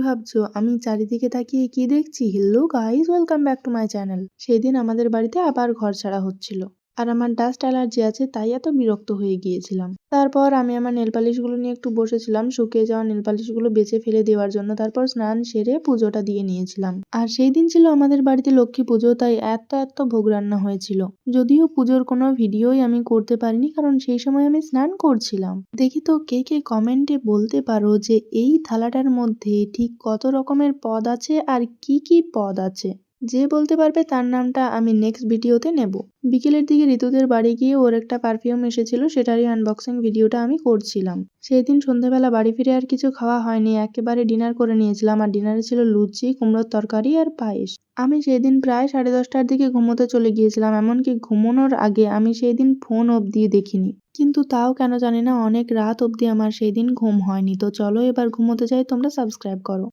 ভাবছো আমি চারিদিকে তাকিয়ে কি দেখছি? Hello guys, welcome back to my channel. সেই দিন আমাদের বাড়িতে আবার ঘর ছাড়া হচ্ছিল, আর আমার ডাস্ট অ্যালার্জি আছে, তাই এত বিরক্ত হয়ে গিয়েছিলাম। তারপর আমি আমার নেল পালিশগুলো নিয়ে একটু বসেছিলাম শুকিয়ে যাওয়া নেল পালিশগুলো বেছে ফেলে দেওয়ার জন্য। তারপর স্নান সেরে পুজোটা দিয়ে নিয়েছিলাম। আর সেই দিন ছিল আমাদের বাড়িতে লক্ষ্মী পুজো, তাই এত ভোগ রান্না হয়েছিল। যদিও পুজোর কোনো ভিডিওই আমি করতে পারিনি, কারণ সেই সময় আমি স্নান করছিলাম। দেখি তো কে কে কমেন্টে বলতে পারো যে এই থালাটার মধ্যে ঠিক কত রকমের পদ আছে আর কি কি পদ আছে। যে বলতে পারবে তার নামটা আমি নেক্সট ভিডিওতে নেব। বিকেলের দিকে ঋতুদের বাড়ি গিয়ে ওর একটা পারফিউম এসেছিল, সেটারই আনবক্সিং ভিডিওটা আমি করছিলাম। সেই দিন সন্ধ্যেবেলা বাড়ি ফিরে আর কিছু খাওয়া হয়নি, একেবারে ডিনার করে নিয়েছিলাম। আর ডিনারে ছিল লুচি, কুমড়োর তরকারি আর পায়েস। আমি সেদিন প্রায় 10:30টার দিকে ঘুমোতে চলে গিয়েছিলাম, এমনকি ঘুমানোর আগে আমি সেই দিন ফোন অবধি দেখিনি। কিন্তু তাও কেন জানি না অনেক রাত অবধি আমার সেই দিন ঘুম হয়নি। তো চলো এবার ঘুমোতে যাই, তোমরা সাবস্ক্রাইব করো।